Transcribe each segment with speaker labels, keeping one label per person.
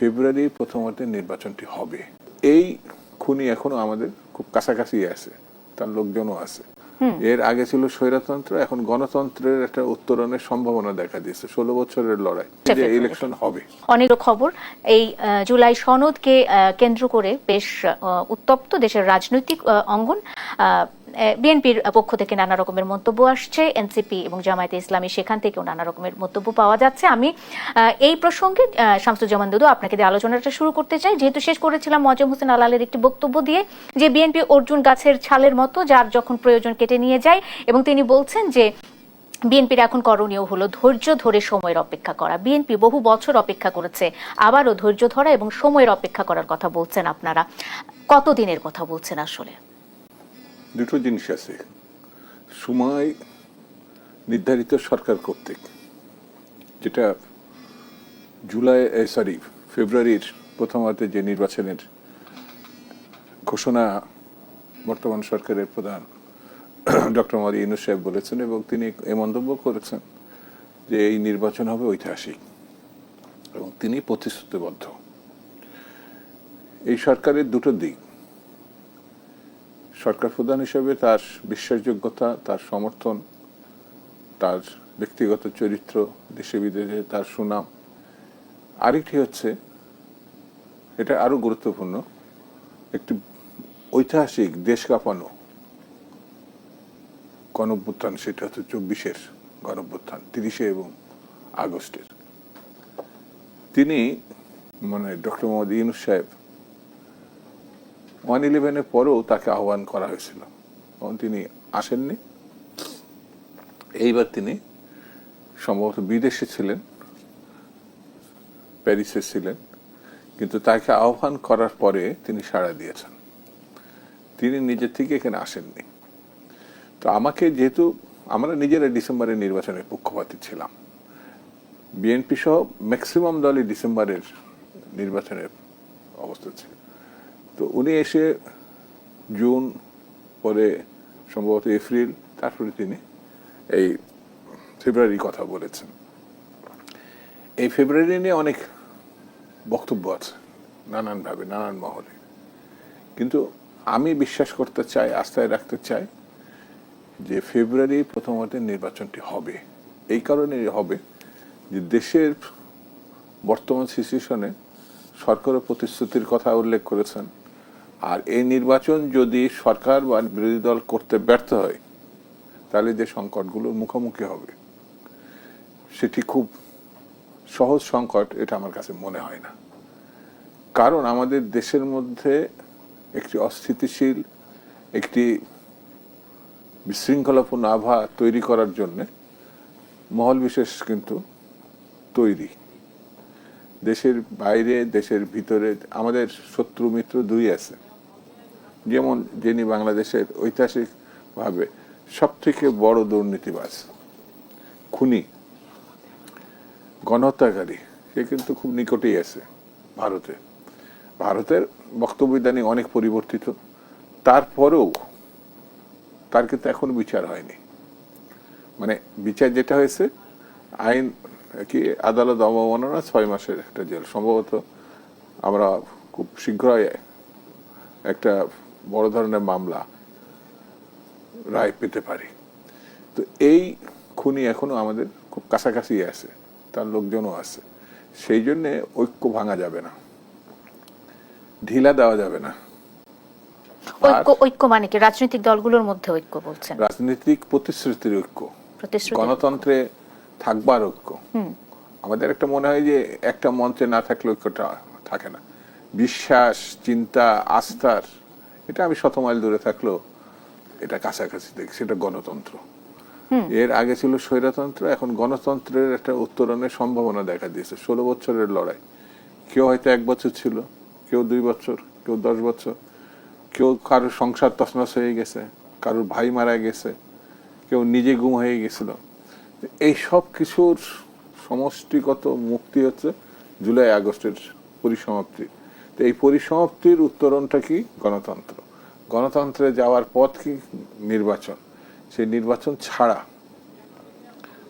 Speaker 1: ফেব্রুয়ারির প্রথমার্ধে নির্বাচনটি হবে, এই খুনি এখনো আমাদের খুব কাছাকাছি আছে, তার লোকজনও আছে। এর আগে ছিল স্বৈরতন্ত্র, এখন গণতন্ত্রের একটা উত্তরণের সম্ভাবনা দেখা দিয়েছে। 16 বছরের লড়াই, যে ইলেকশন হবে।
Speaker 2: অনেক খবর এই জুলাই সনদকে কেন্দ্র করে বেশ উত্তপ্ত দেশের রাজনৈতিক অঙ্গন। বিএনপির পক্ষ থেকে নানা রকমের মন্তব্য আসছে, এনসিপি এবং জামায়াতে ইসলামী সেখান থেকেও নানা রকমের মন্তব্য পাওয়া যাচ্ছে। আমি এই প্রসঙ্গে শামসুজ্জামান দুদু আপনাকে দিয়ে আলোচনাটা শুরু করতে চাই, যেহেতু শেষ করেছিলাম মোয়াজ্জেম হোসেন আলালের একটি বক্তব্য দিয়ে, যে বিএনপি অর্জুন গাছের ছালের মতো, যার যখন প্রয়োজন কেটে নিয়ে যায়, এবং তিনি বলছেন যে বিএনপির এখন করণীয় হলো ধৈর্য ধরে সময়ের অপেক্ষা করা। বিএনপি বহু বছর অপেক্ষা করেছে, আবারও ধৈর্য ধরা এবং সময়ের অপেক্ষা করার কথা বলছেন আপনারা। কতদিনের কথা বলছেন আসলে?
Speaker 1: দুটো জিনিস আছে, সময় নির্ধারিত সরকার কর্তৃক, যেটা ফেব্রুয়ারির প্রথমার্ধে যে নির্বাচনের ঘোষণা বর্তমান সরকারের প্রধান ডক্টর মোহাম্মদ ইউনূস সাহেব বলেছেন, এবং তিনি এই মন্তব্য করেছেন যে এই নির্বাচন হবে ঐতিহাসিক, এবং তিনি প্রতিশ্রুতিবদ্ধ। এই সরকারের দুটো দিক, সরকার প্রধান হিসেবে তার বিশ্বাসযোগ্যতা, তার সমর্থন, তার ব্যক্তিগত চরিত্র, দেশে বিদেশে তার সুনাম। আরেকটি হচ্ছে, এটা আরো গুরুত্বপূর্ণ, একটি ঐতিহাসিক দেশ কাঁপানো গণঅভ্যুত্থান, সেটা হচ্ছে 24-এর গণঅভ্যুত্থান, 30 এবং আগস্টের। তিনি ডক্টর মোহাম্মদ ইউনূস সাহেব 1/11-এর পরেও তাকে আহ্বান করা হয়েছিল, তখন তিনি আসেননি। এইবার তিনি সম্ভবত বিদেশে ছিলেন, প্যারিসে ছিলেন, কিন্তু তাকে আহ্বান করার পরে তিনি সাড়া দিয়েছেন, তিনি নিজের থেকে এখানে আসেননি। তো যেহেতু আমরা নিজেরা ডিসেম্বরের নির্বাচনের পক্ষপাতী ছিলাম, বিএনপি সহ ম্যাক্সিমাম দলই ডিসেম্বরের নির্বাচনের অবস্থা ছিল, তো উনি এসে জুন, পরে সম্ভবত এপ্রিল, তারপরে তিনি এই ফেব্রুয়ারি কথা বলেছেন। এই ফেব্রুয়ারি নিয়ে অনেক বক্তব্য আছে, নানানভাবে, নানান মহলে, কিন্তু আমি বিশ্বাস করতে চাই, আস্থায় রাখতে চাই যে ফেব্রুয়ারি প্রথমার্ধে নির্বাচনটি হবে। এই কারণে হবে যে দেশের বর্তমান সিচুয়েশনে সরকারের প্রতিশ্রুতির কথা উল্লেখ করেছেন, আর এই নির্বাচন যদি সরকার বা বিরোধী দল করতে ব্যর্থ হয়, তাহলে যে সংকটগুলোর মুখোমুখি হবে সেটি খুব সহজ সংকট, এটা আমার কাছে মনে হয় না। কারণ আমাদের দেশের মধ্যে একটি অস্থিতিশীল, একটি বিশৃঙ্খলাপূর্ণ আবহাওয়া তৈরি করার জন্য মহল বিশেষ কিন্তু তৈরি। দেশের বাইরে, দেশের ভিতরে আমাদের শত্রু মিত্র দুই আছে। যেমন যিনি বাংলাদেশের ঐতিহাসিকভাবে সব থেকে বড় দুর্নীতিবাজ, খুনি, গণহত্যাকারী, সে কিন্তু খুব নিকটেই আছে ভারতের বক্তব্যদানী অনেক পরিবর্তিত, তারপরেও তার কিন্তু এখনো বিচার হয়নি। বিচার যেটা হয়েছে, আইন কি আদালত অবমাননা 6 মাসের একটা জেল, সম্ভবত আমরা খুব শীঘ্রই একটা বড় ধরনের মামলা রায় পেতে পারি। তো এই খুনি এখনো আমাদের খুব কাছাকাছি আছে, তার লোকজনও আছে। সেই জন্যে ঐক্য ভাঙা যাবে না, ঢিলা দেওয়া যাবে না।
Speaker 2: ঐক্য মানে কি? রাজনৈতিক দলগুলোর মধ্যে ঐক্য বলছেন?
Speaker 1: রাজনৈতিক প্রতিশ্রুতির ঐক্য, গণতন্ত্রে থাকবার ঐক্য। আমাদের একটা মনে হয় যে একটা মঞ্চে না থাকলে ঐক্যটা থাকে না। বিশ্বাস, চিন্তা, আস্থার, এটা আমি 100 মাইল দূরে থাকলেও এটা কাছাকাছি দেখি, সেটা গণতন্ত্র। এর আগে ছিল স্বৈরতন্ত্র, এখন গণতন্ত্রের একটা উত্তরণের সম্ভাবনা দেখা দিয়েছে। 16 বছরের লড়াই, কেউ হয়তো 1 বছর ছিল, কেউ 2 বছর, কেউ 10 বছর, কেউ কারোর সংসার তছনছ হয়ে গেছে, কারোর ভাই মারা গেছে, কেউ নিজে গুম হয়ে গেছিল। এই সব কিছুর সমষ্টিগত মুক্তি হচ্ছে জুলাই আগস্টের পরিসমাপ্তি। তো এই পরিসমাপ্তির উত্তরণটা কি? গণতন্ত্র। গণতন্ত্রে যাওয়ার পথ কি? নির্বাচন। সেই নির্বাচন ছাড়া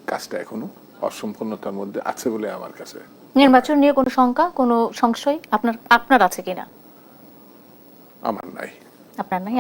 Speaker 1: কাজটা এখনো অসম্পূর্ণতার মধ্যে আছে বলে আমার কাছে
Speaker 2: নির্বাচন নিয়ে কোনো শঙ্কা, কোনো সংশয় আপনার আছে কিনা?
Speaker 1: আমার নাই।
Speaker 2: আপনার নাই?